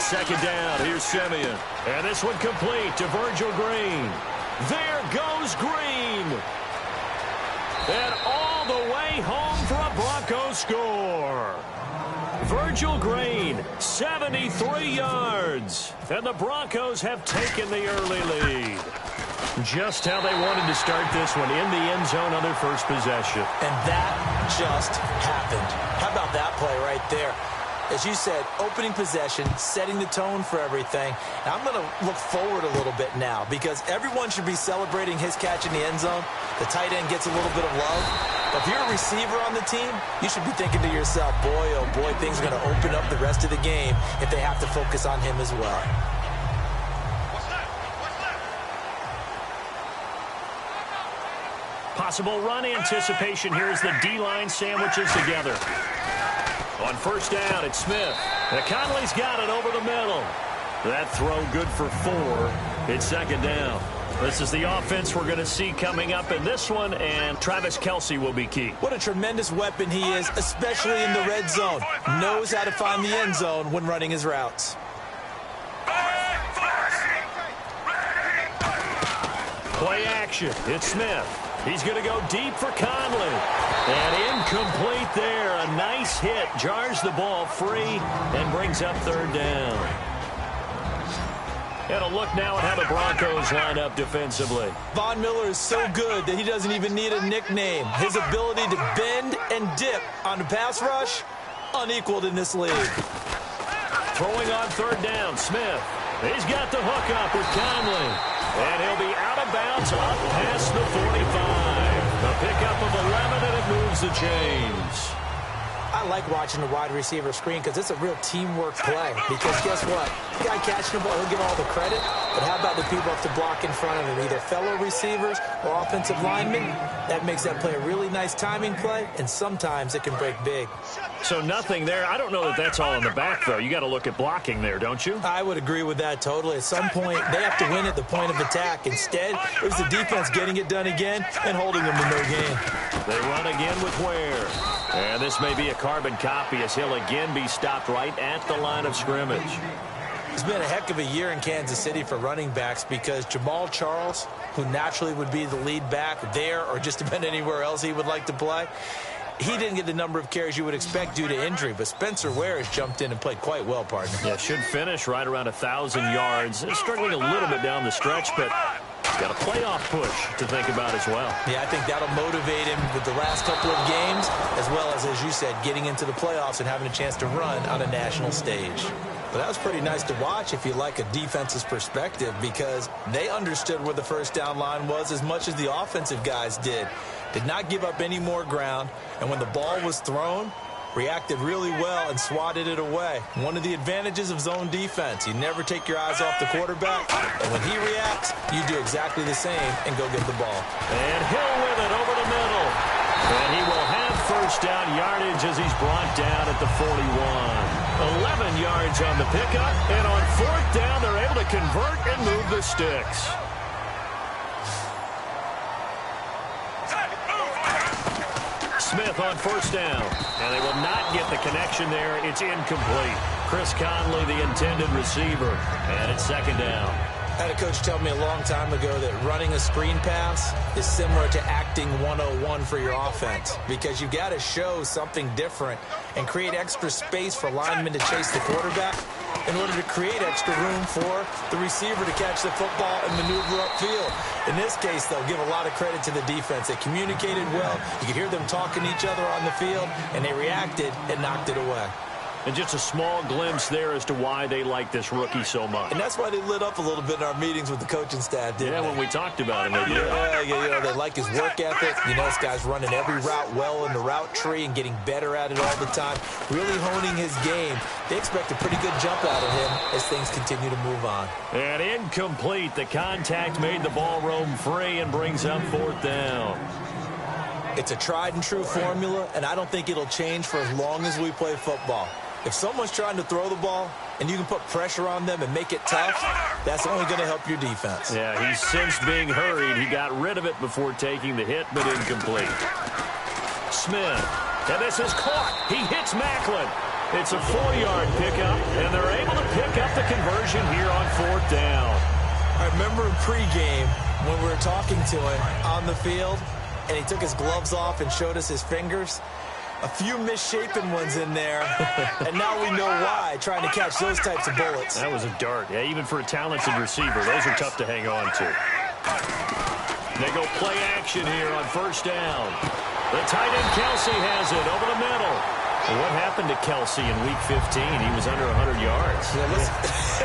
On second down, here's Simeon. And this one complete to Virgil Green. There goes Green. And all the way home for a Broncos score. Virgil Green, 73 yards. And the Broncos have taken the early lead. Just how they wanted to start this one, in the end zone on their first possession. And that just happened. How about that play right there? As you said, opening possession, setting the tone for everything. And I'm going to look forward a little bit now because everyone should be celebrating his catch in the end zone. The tight end gets a little bit of love. But if you're a receiver on the team, you should be thinking to yourself, boy, oh boy, things are going to open up the rest of the game if they have to focus on him as well. Possible run anticipation here as the D-line sandwiches together. On first down, it's Smith. And Conley's got it over the middle. That throw good for 4. It's second down. This is the offense we're going to see coming up in this one, and Travis Kelce will be key. What a tremendous weapon he is, especially in the red zone. Knows how to find the end zone when running his routes. Play action. It's Smith. He's going to go deep for Conley. And incomplete there. A nice hit. Jars the ball free and brings up third down. And a look now at how the Broncos line up defensively. Von Miller is so good that he doesn't even need a nickname. His ability to bend and dip on the pass rush, unequaled in this league. Throwing on third down, Smith. He's got the hook up with Conley. And he'll be out of bounds up past the 45. A pickup of 11, and it moves the chains. I like watching the wide receiver screen because it's a real teamwork play. Because guess what? The guy catching the ball, he'll get all the credit. But how about the people have to block in front of him, either fellow receivers or offensive linemen? That makes that play a really nice timing play, and sometimes it can break big. So nothing there. I don't know that that's all in the back, though. You got to look at blocking there, don't you? I would agree with that totally. At some point, they have to win at the point of attack. Instead, it was the defense getting it done again and holding them to no gain. They run again with Ware. And this may be a carbon copy as he'll again be stopped right at the line of scrimmage. It's been a heck of a year in Kansas City for running backs because Jamal Charles, who naturally would be the lead back there or just about anywhere else he would like to play, he didn't get the number of carries you would expect due to injury, but Spencer Ware has jumped in and played quite well, partner. Yeah, should finish right around 1,000 yards. Struggling a little bit down the stretch, but got a playoff push to think about as well. Yeah, I think that'll motivate him with the last couple of games, as well as you said, getting into the playoffs and having a chance to run on a national stage. But that was pretty nice to watch if you like a defense's perspective because they understood where the first down line was as much as the offensive guys did. Did not give up any more ground, and when the ball was thrown, reacted really well and swatted it away. One of the advantages of zone defense, you never take your eyes off the quarterback, and when he reacts, you do exactly the same and go get the ball. And Hill with it over the middle. And he will have first down yardage as he's brought down at the 41. 11 yards on the pickup, and on fourth down, they're able to convert and move the sticks. Smith on first down, and they will not get the connection there. It's incomplete. Chris Conley, the intended receiver, and it's second down. I had a coach tell me a long time ago that running a screen pass is similar to acting 101 for your offense because you've got to show something different and create extra space for linemen to chase the quarterback in order to create extra room for the receiver to catch the football and maneuver upfield. In this case, they'll give a lot of credit to the defense. They communicated well. You could hear them talking to each other on the field, and they reacted and knocked it away. And just a small glimpse there as to why they like this rookie so much. And that's why they lit up a little bit in our meetings with the coaching staff, didn't they? When we talked about him. Yeah, they like his work ethic. You know, this guy's running every route well in the route tree and getting better at it all the time, really honing his game. They expect a pretty good jump out of him as things continue to move on. And incomplete. The contact made the ball roam free and brings up fourth down. It's a tried and true formula, and I don't think it'll change for as long as we play football. If someone's trying to throw the ball and you can put pressure on them and make it tough, that's only going to help your defense. Yeah, he's since being hurried. He got rid of it before taking the hit, but incomplete. Smith, and this is caught. He hits Macklin. It's a 4-yard pickup, and they're able to pick up the conversion here on 4th down. I remember in pregame when we were talking to him on the field, and he took his gloves off and showed us his fingers. A few misshapen ones in there, and now we know why, trying to catch those types of bullets. That was a dart. Yeah, even for a talented receiver, those are tough to hang on to. They go play action here on 1st down. The tight end Kelsey has it over the middle. What happened to Kelsey in Week 15? He was under 100 yards.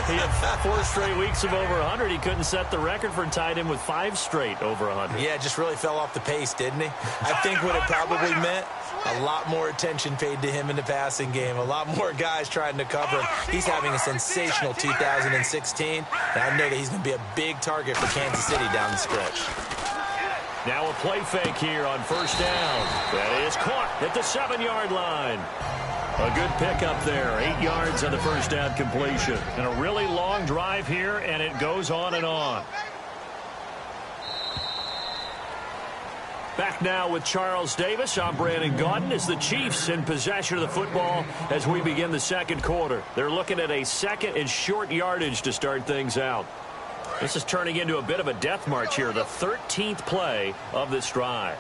He had 4 straight weeks of over 100. He couldn't set the record for a tight end with 5 straight over 100. Yeah, just really fell off the pace, didn't he? I think what it probably meant, a lot more attention paid to him in the passing game. A lot more guys trying to cover him. He's having a sensational 2016, and I know that he's going to be a big target for Kansas City down the stretch. Now a play fake here on 1st down. That is caught at the 7-yard line. A good pickup there. 8 yards on the 1st down completion. And a really long drive here, and it goes on and on. Back now with Charles Davis. I'm Brandon Gaudin as the Chiefs in possession of the football as we begin the 2nd quarter. They're looking at a 2nd and short yardage to start things out. This is turning into a bit of a death march here, the 13th play of this drive.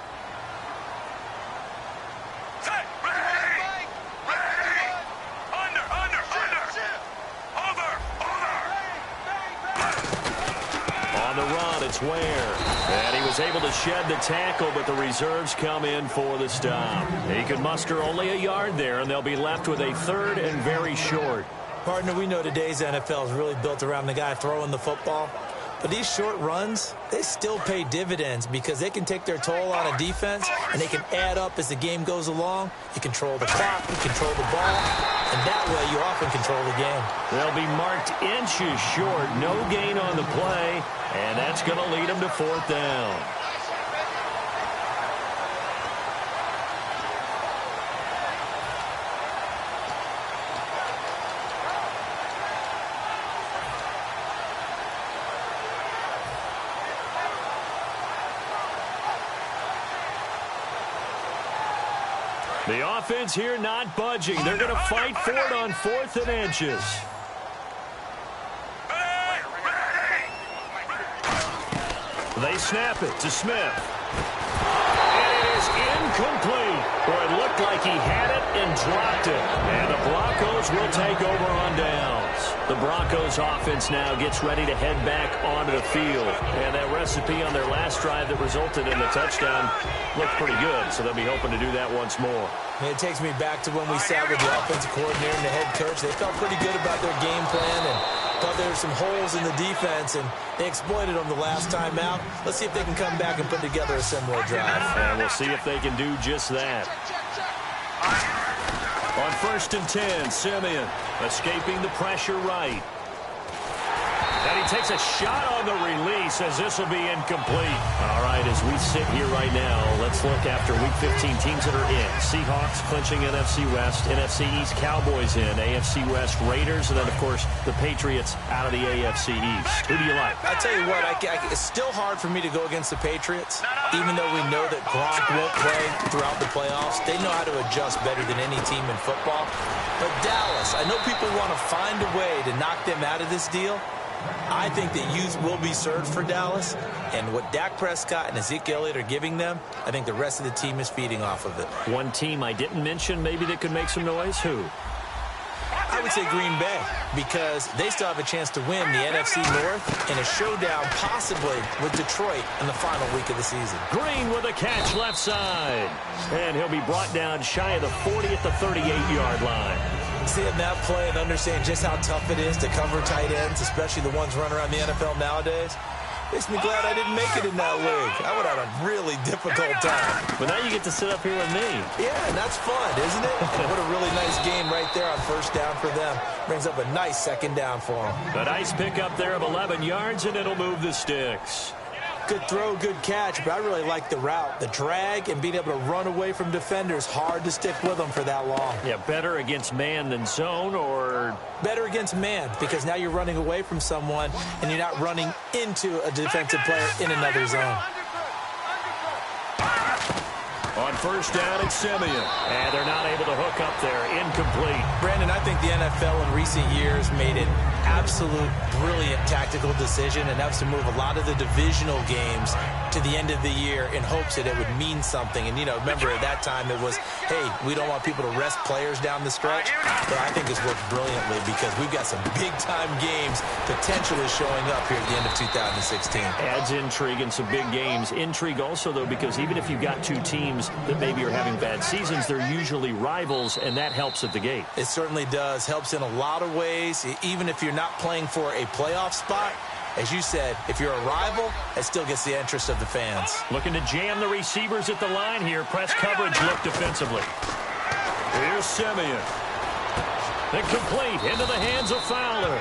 On the run, it's Ware. And he was able to shed the tackle, but the reserves come in for the stop. He could muster only a yard there, and they'll be left with a 3rd and very short. Partner, we know today's NFL is really built around the guy throwing the football. But these short runs, they still pay dividends because they can take their toll on a defense, and they can add up as the game goes along. You control the clock, you control the ball, and that way you often control the game. They'll be marked inches short, no gain on the play, and that's going to lead them to 4th down. The offense here not budging. They're going to fight for it on 4th and inches. They snap it to Smith. And it is incomplete. Or it looked like he had it and dropped it. And the Broncos will take over on downs. The Broncos offense now gets ready to head back onto the field. And that recipe on their last drive that resulted in the touchdown looked pretty good. So they'll be hoping to do that once more. And it takes me back to when we sat with the offensive coordinator and the head coach. They felt pretty good about their game plan and thought there were some holes in the defense, and they exploited them the last time out. Let's see if they can come back and put together a similar drive. And we'll see if they can do just that. On 1st and 10, Simeon escaping the pressure right. And he takes a shot on the release as this will be incomplete. All right, as we sit here right now, let's look after Week 15 teams that are in. Seahawks clinching NFC West, NFC East Cowboys in, AFC West Raiders, and then, of course, the Patriots out of the AFC East. Who do you like? I tell you what, it's still hard for me to go against the Patriots, even though we know that Gronk won't play throughout the playoffs. They know how to adjust better than any team in football. But Dallas, I know people want to find a way to knock them out of this deal. I think that youth will be served for Dallas, and what Dak Prescott and Ezekiel Elliott are giving them, I think the rest of the team is feeding off of it. One team I didn't mention maybe that could make some noise, who? I would say Green Bay, because they still have a chance to win the NFC North in a showdown possibly with Detroit in the final week of the season. Green with a catch left side, and he'll be brought down shy of the 40 at the 38-yard line. Seeing that play and understand just how tough it is to cover tight ends, especially the ones running around the NFL nowadays, makes me glad I didn't make it in that league. I would have had a really difficult time. But now you get to sit up here with me. Yeah, and that's fun, isn't it? And what a really nice game right there on 1st down for them. Brings up a nice 2nd down for them. A nice pickup there of 11 yards, and it'll move the sticks. Good throw, good catch, but I really like the route. The drag and being able to run away from defenders, hard to stick with them for that long. Yeah, better against man than zone, or? Better against man, because now you're running away from someone and you're not running into a defensive player in another zone. On first down, it's Simeon. And they're not able to hook up there. Incomplete. Brandon, I think the NFL in recent years made an absolute brilliant tactical decision, and that was to move a lot of the divisional games to the end of the year in hopes that it would mean something. And, you know, remember at that time it was, hey, we don't want people to rest players down the stretch. But I think this worked brilliantly because we've got some big-time games potentially showing up here at the end of 2016. Adds intrigue in some big games. Intrigue also, though, because even if you've got two teams that maybe are having bad seasons, they're usually rivals, and that helps at the gate. It certainly does. Helps in a lot of ways, even if you're not playing for a playoff spot. As you said, if you're a rival, it still gets the interest of the fans. Looking to jam the receivers at the line here. Press coverage look defensively. Here's Simeon. Incomplete into the hands of Fowler.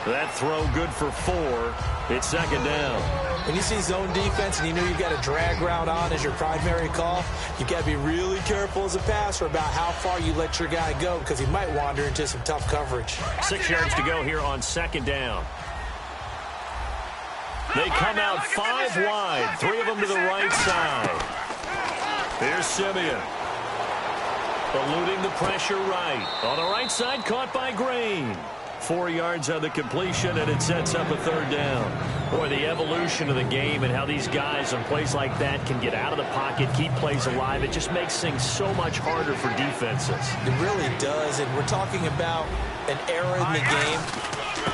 That throw good for 4. It's second down. When you see zone defense and you know you've got a drag route on as your primary call, you've got to be really careful as a passer about how far you let your guy go because he might wander into some tough coverage. 6 yards to go here on second down. They come out 5 wide, 3 of them to the right side. Here's Simeon. Eluding the pressure right. On the right side, caught by Green. 4 yards on the completion, and it sets up a third down. Boy, the evolution of the game and how these guys on plays like that can get out of the pocket, keep plays alive, it just makes things so much harder for defenses. It really does, and we're talking about an era in the game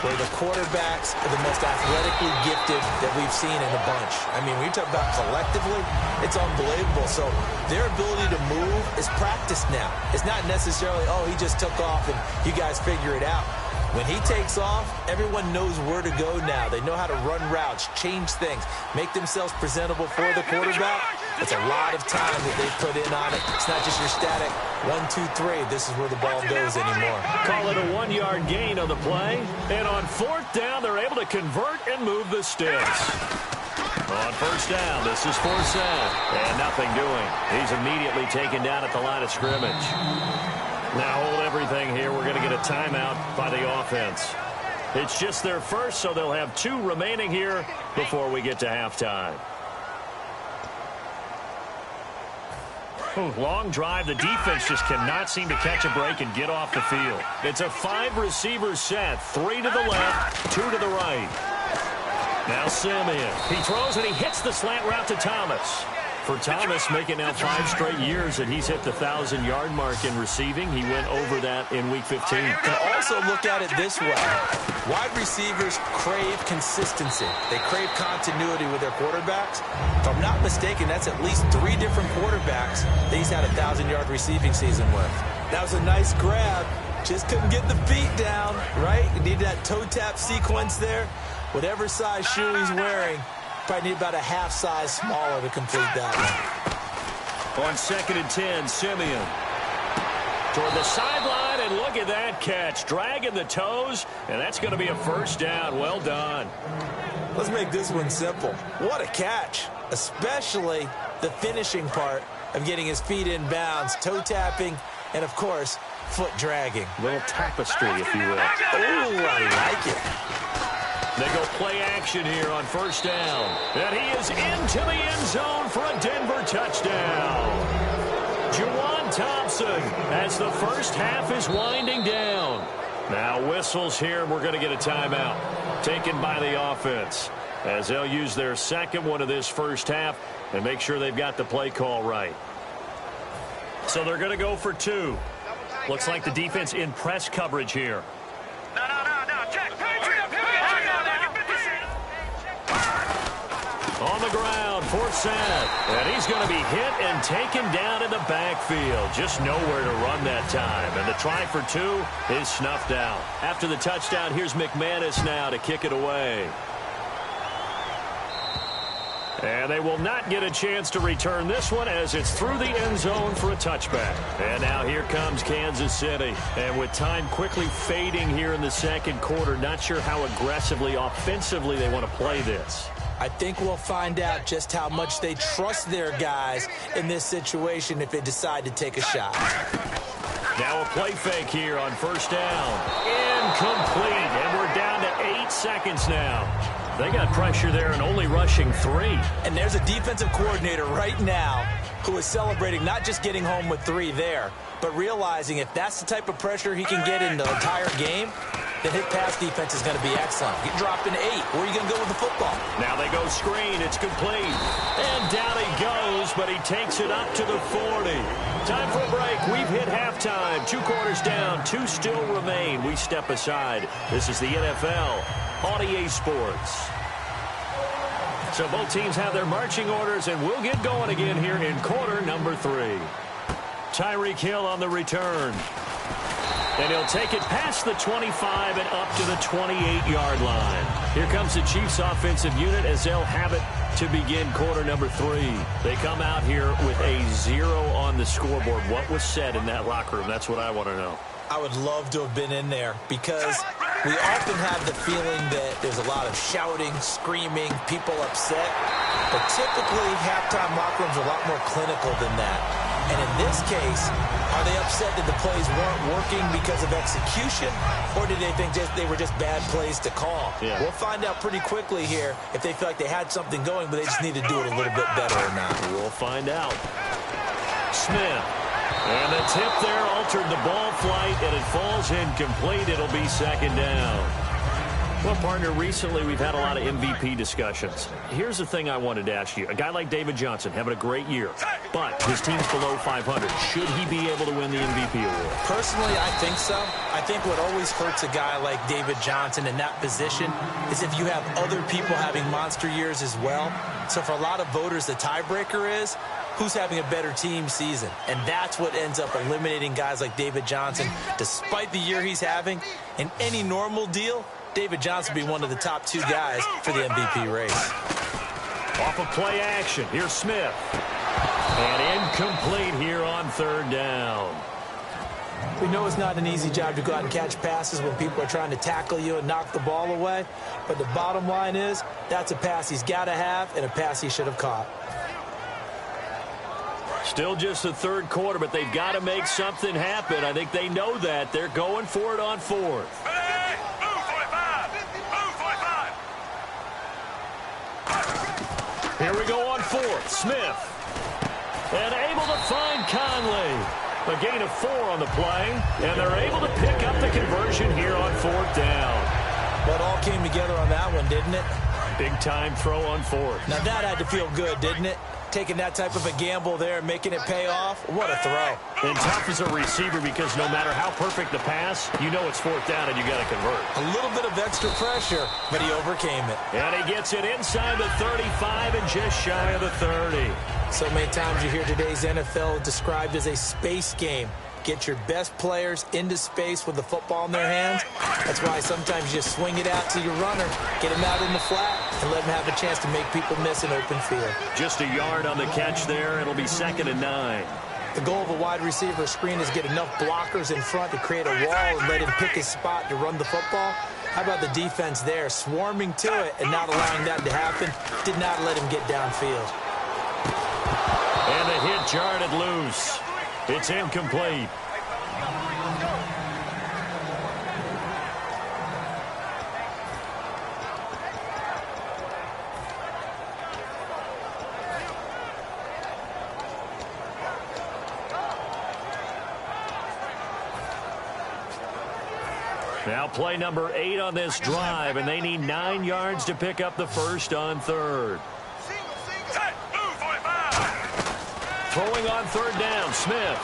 where the quarterbacks are the most athletically gifted that we've seen in a bunch. I mean, when you talk about collectively, it's unbelievable. So their ability to move is practiced now. It's not necessarily, oh, he just took off and you guys figure it out. When he takes off, everyone knows where to go now. They know how to run routes, change things, make themselves presentable for the quarterback. It's a lot of time that they put in on it. It's not just your static 1, 2, 3. This is where the ball goes anymore. Call it a 1-yard gain on the play. And on fourth down, they're able to convert and move the sticks. On first down, this is Forsett. And nothing doing. He's immediately taken down at the line of scrimmage. Now hold everything here. We're going to get a timeout by the offense. It's just their first, so they'll have 2 remaining here before we get to halftime. Long drive. The defense just cannot seem to catch a break and get off the field. It's a 5-receiver set. 3 to the left, 2 to the right. Now Simeon. He throws and he hits the slant route to Thomas. For Thomas, making now 5 straight years that he's hit the 1,000-yard mark in receiving. He went over that in Week 15. And also look at it this way. Wide receivers crave consistency. They crave continuity with their quarterbacks. If I'm not mistaken, that's at least 3 different quarterbacks that he's had a 1,000-yard receiving season with. That was a nice grab. Just couldn't get the feet down, right? You need that toe tap sequence there. Whatever size shoe he's wearing, probably need about a half size smaller to complete that one. On 2nd and 10, Simeon. Toward the sideline, and look at that catch. Dragging the toes, and that's going to be a first down. Well done. Let's make this one simple. What a catch, especially the finishing part of getting his feet in bounds, toe tapping, and, of course, foot dragging. A little tapestry, if you will. Oh, I like it. They go play action here on first down. And he is into the end zone for a Denver touchdown. Juwan Thompson as the first half is winding down. Now whistles here, and we're going to get a timeout taken by the offense as they'll use their second one of this first half and make sure they've got the play call right. So they're going to go for 2. Looks like the defense in press coverage here. On the ground, Forsett, and he's going to be hit and taken down in the backfield. Just nowhere to run that time, and the try for 2 is snuffed out. After the touchdown, here's McManus now to kick it away. And they will not get a chance to return this one as it's through the end zone for a touchback. And now here comes Kansas City. And with time quickly fading here in the second quarter, not sure how aggressively, offensively they want to play this. I think we'll find out just how much they trust their guys in this situation if they decide to take a shot. Now a play fake here on first down. Incomplete, and we're down to 8 seconds now. They got pressure there and only rushing 3. And there's a defensive coordinator right now who is celebrating not just getting home with 3 there, but realizing if that's the type of pressure he can get in the entire game, then his pass defense is going to be excellent. He dropped an 8. Where are you going to go with the football? Now they go screen. It's complete. And down he goes, but he takes it up to the 40. Time for a break. We've hit halftime. 2 quarters down. 2 still remain. We step aside. This is the NFL on EA Sports. So both teams have their marching orders, and we'll get going again here in quarter number 3. Tyreek Hill on the return. And he'll take it past the 25 and up to the 28-yard line. Here comes the Chiefs offensive unit as they'll have it to begin quarter number 3. They come out here with a 0 on the scoreboard. What was said in that locker room? That's what I want to know. I would love to have been in there because we often have the feeling that there's a lot of shouting, screaming, people upset. But typically, halftime locker rooms are a lot more clinical than that. And in this case, are they upset that the plays weren't working because of execution, or did they think they were just bad plays to call? Yeah. We'll find out pretty quickly here if they feel like they had something going, but they just need to do it a little bit better or not. We'll find out. Smith. And the tip there altered the ball flight, and it falls incomplete. It'll be second down. Well, partner, recently we've had a lot of MVP discussions. Here's the thing I wanted to ask you. A guy like David Johnson having a great year, but his team's below 500. Should he be able to win the MVP award? Personally, I think so. I think what always hurts a guy like David Johnson in that position is if you have other people having monster years as well. So for a lot of voters, the tiebreaker is who's having a better team season. And that's what ends up eliminating guys like David Johnson. Despite the year he's having, in any normal deal, David Johnson would be one of the top 2 guys for the MVP race. Off of play action. Here's Smith. And incomplete here on third down. We know it's not an easy job to go out and catch passes when people are trying to tackle you and knock the ball away. But the bottom line is that's a pass he's got to have and a pass he should have caught. Still just the third quarter, but they've got to make something happen. I think they know that. They're going for it on 4th. Here we go on 4th. Smith. And able to find Conley. A gain of 4 on the play. And they're able to pick up the conversion here on 4th down. Well, it all came together on that one, didn't it? Big time throw on 4th. Now that had to feel good, didn't it? Taking that type of a gamble there, making it pay off. What a throw. And tough as a receiver because no matter how perfect the pass, you know it's 4th down and you got to convert. A little bit of extra pressure, but he overcame it. And he gets it inside the 35 and just shy of the 30. So many times you hear today's NFL described as a space game. Get your best players into space with the football in their hands. That's why sometimes you just swing it out to your runner, get him out in the flat, and let him have a chance to make people miss an open field. Just a yard on the catch there. It'll be 2nd and 9. The goal of a wide receiver screen is get enough blockers in front to create a wall and let him pick his spot to run the football. How about the defense there, swarming to it and not allowing that to happen? Did not let him get downfield. And the hit jarred it loose. It's incomplete. Now play number 8 on this drive, and they need 9 yards to pick up the first on 3rd. Throwing on 3rd down, Smith.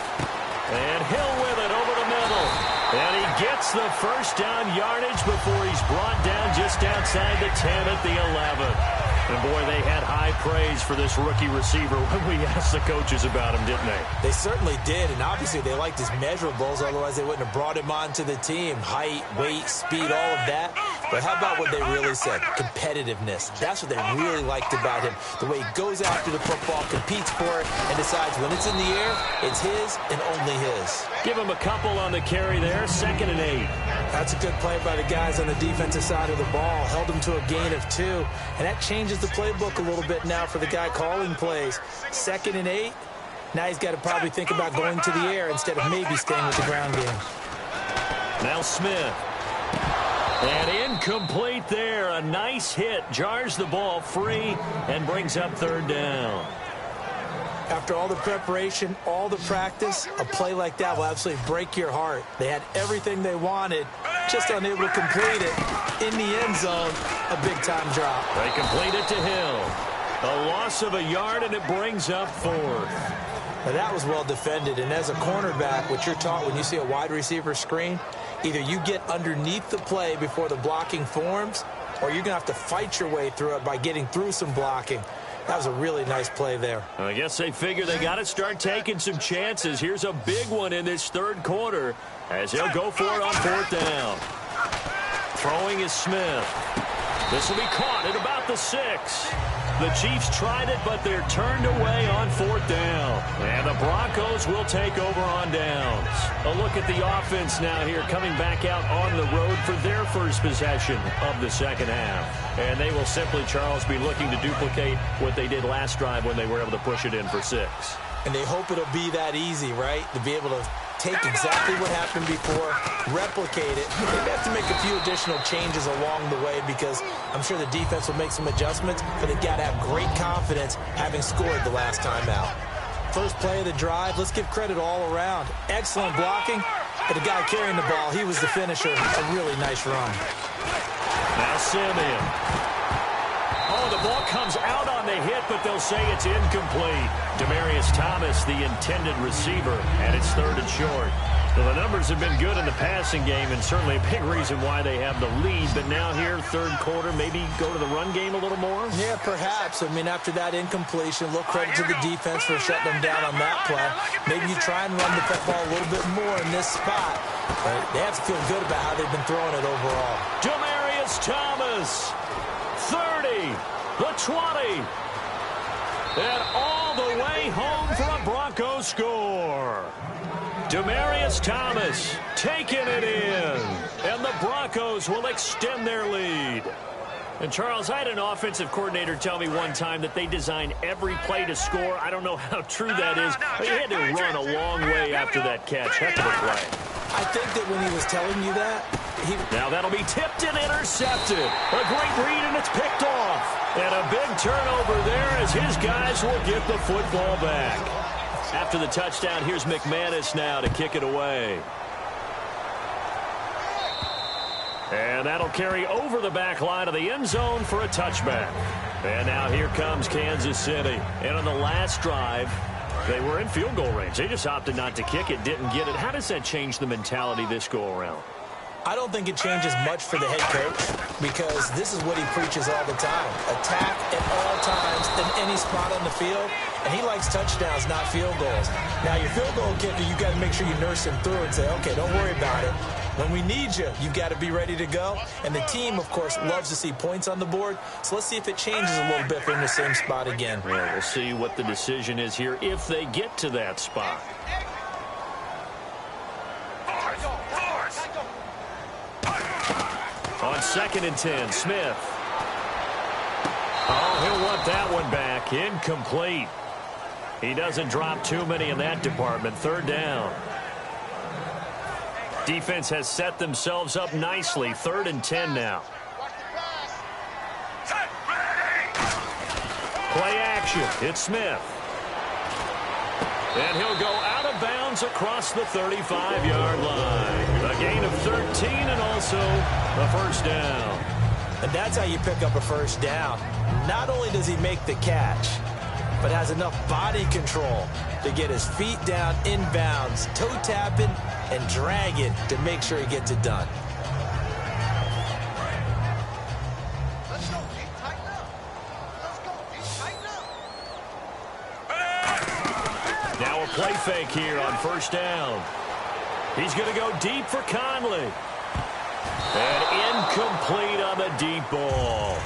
And Hill with it over the middle. And he gets the first down yardage before he's brought down just outside the 10 at the 11. And, boy, they had high praise for this rookie receiver when we asked the coaches about him, didn't they? They certainly did, and obviously they liked his measurables, otherwise they wouldn't have brought him onto the team. Height, weight, speed, all of that. But how about what they really said? Competitiveness. That's what they really liked about him. The way he goes after the football, competes for it, and decides when it's in the air, it's his and only his. Give him a couple on the carry there, 2nd and 8. That's a good play by the guys on the defensive side of the ball. Held him to a gain of 2, and that changes the playbook a little bit now for the guy calling plays. 2nd and 8. Now he's got to probably think about going to the air instead of maybe staying with the ground game. Now Smith. And incomplete there. A nice hit. Jars the ball free and brings up 3rd down. After all the preparation, all the practice, a play like that will absolutely break your heart. They had everything they wanted, just unable to complete it. In the end zone, a big-time drop. They complete it to Hill. A loss of a yard, and it brings up 4th. Now, that was well defended, and as a cornerback, what you're taught when you see a wide receiver screen, either you get underneath the play before the blocking forms, or you're going to have to fight your way through it by getting through some blocking. That was a really nice play there. I guess they figure they got to start taking some chances. Here's a big one in this third quarter as he'll go for it on 4th down. Throwing is Smith. This will be caught at about the 6. The Chiefs tried it, but they're turned away on 4th down. And the Broncos will take over on downs. A look at the offense now here, coming back out on the road for their first possession of the second half. And they will simply, Charles, be looking to duplicate what they did last drive when they were able to push it in for 6. And they hope it'll be that easy, right? To be able to take exactly what happened before, replicate it. They have to make a few additional changes along the way because I'm sure the defense will make some adjustments, but they've got to have great confidence having scored the last time out. First play of the drive, let's give credit all around. Excellent blocking, but the guy carrying the ball, he was the finisher. A really nice run. Now Simeon. Oh, the ball comes out on the hit, but they'll say it's incomplete. Demaryius Thomas, the intended receiver, and it's 3rd and short. Well, the numbers have been good in the passing game, and certainly a big reason why they have the lead. But now here, third quarter, maybe go to the run game a little more? Yeah, perhaps. I mean, after that incompletion, a little credit to the defense for shutting them down on that play. Maybe you try and run the football a little bit more in this spot. But they have to feel good about how they've been throwing it overall. Demaryius Thomas, 30, the 20, and all the way home for a Broncos score. Demaryius Thomas taking it in, and the Broncos will extend their lead. And, Charles, I had an offensive coordinator tell me one time that they design every play to score. I don't know how true that is, but he had to run a long way after that catch. Heck of a play. I think that when he was telling you that, Now that'll be tipped and intercepted. A great read, and it's picked off. And a big turnover there as his guys will get the football back. After the touchdown, here's McManus now to kick it away. And that'll carry over the back line of the end zone for a touchback. And now here comes Kansas City. And on the last drive, they were in field goal range. They just opted not to kick it, didn't get it. How does that change the mentality this go around? I don't think it changes much for the head coach because this is what he preaches all the time. Attack at all times in any spot on the field. And he likes touchdowns, not field goals. Now, your field goal kicker, you got to make sure you nurse him through and say, okay, don't worry about it. When we need you, you've got to be ready to go. And the team, of course, loves to see points on the board. So let's see if it changes a little bit if they're in the same spot again. Yeah, we'll see what the decision is here if they get to that spot. On 2nd and 10, Smith. Oh, he'll want that one back. Incomplete. He doesn't drop too many in that department. 3rd down. Defense has set themselves up nicely. 3rd and 10 now. Play action. It's Smith. And he'll go out of bounds across the 35-yard line. A gain of 13 and also a first down. And that's how you pick up a first down. Not only does he make the catch, but has enough body control to get his feet down inbounds, toe tapping and dragging to make sure he gets it done. Let's go, Pete. Tighten up. Let's go, Pete. Tighten up. Now a play fake here on first down. He's going to go deep for Conley. And incomplete on the deep ball.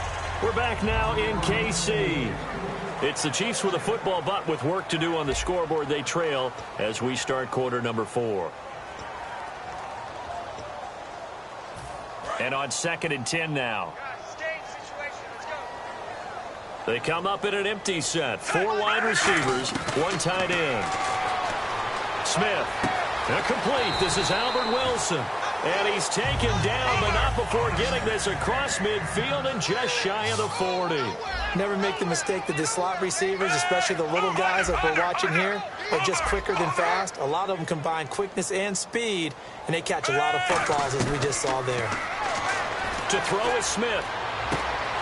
We're back now in KC. It's the Chiefs with a football, but with work to do on the scoreboard. They trail as we start quarter number 4. And on 2nd and 10 now. They come up in an empty set. 4 wide receivers, 1 tight end. Smith, complete. This is Albert Wilson. And he's taken down, but not before getting this across midfield and just shy of the 40. Never make the mistake that the slot receivers, especially the little guys like we're watching here, are just quicker than fast. A lot of them combine quickness and speed, and they catch a lot of footballs, as we just saw there. To throw is Smith.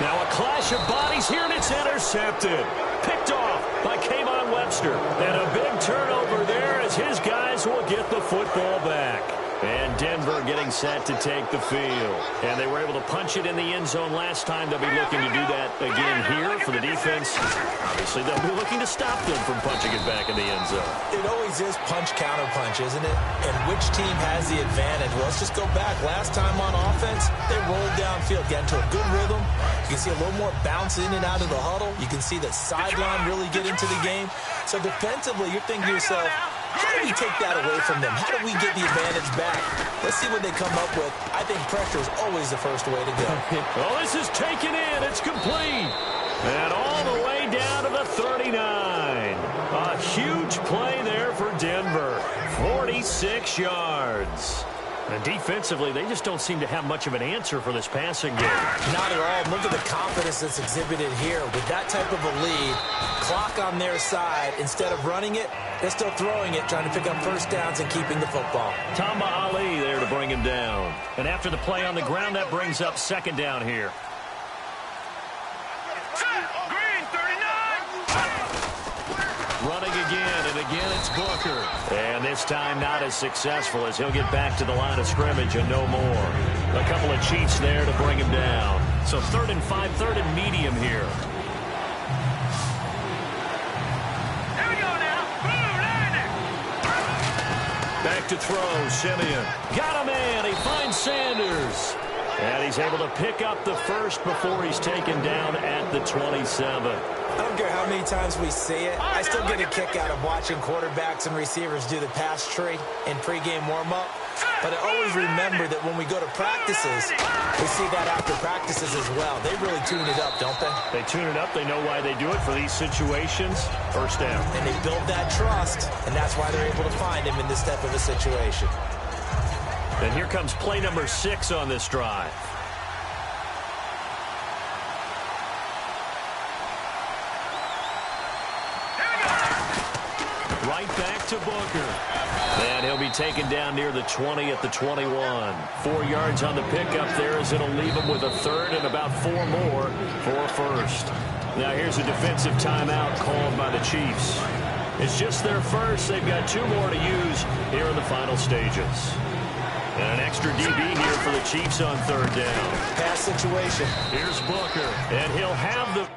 Now a clash of bodies here, and it's intercepted. Picked off by K'Von Webster. And a big turnover there as his guys will get the football back. And Denver getting set to take the field. And they were able to punch it in the end zone last time. They'll be looking to do that again here for the defense. Obviously, they'll be looking to stop them from punching it back in the end zone. It always is punch-counter-punch, isn't it? And which team has the advantage? Well, let's just go back. Last time on offense, they rolled downfield, got into a good rhythm. You can see a little more bounce in and out of the huddle. You can see the sideline really get into the game. So defensively, you're thinking to yourself, how do we take that away from them? How do we get the advantage back? Let's see what they come up with. I think pressure is always the first way to go. Well, this is taken in. It's complete. And all the way down to the 39. A huge play there for Denver. 46 yards. And defensively, they just don't seem to have much of an answer for this passing game. Not at all. Look at the confidence that's exhibited here. With that type of a lead, clock on their side, instead of running it, they're still throwing it, trying to pick up first downs and keeping the football. Tamba Ali there to bring him down. And after the play on the ground, that brings up second down here. Running again, and again it's Booker. And this time not as successful as he'll get back to the line of scrimmage and no more. A couple of Chiefs there to bring him down. So 3rd and 5, 3rd and medium here. There we go now. Boom, line Back to throw, Simeon. Got him in, he finds Sanders. And he's able to pick up the first before he's taken down at the 27. I don't care how many times we see it. I still get a kick out of watching quarterbacks and receivers do the pass tree in pregame warm-up. But I always remember that when we go to practices, we see that after practices as well. They really tune it up, don't they? They tune it up. They know why they do it for these situations. First down. And they build that trust, and that's why they're able to find him in this type of a situation. And here comes play number 6 on this drive. Right back to Booker. And he'll be taken down near the 20 at the 21. 4 yards on the pickup there as it'll leave him with a 3rd and about 4 more for a first. Now here's a defensive timeout called by the Chiefs. It's just their first. They've got 2 more to use here in the final stages. And an extra DB here for the Chiefs on 3rd down. Pass situation. Here's Booker. And he'll have the...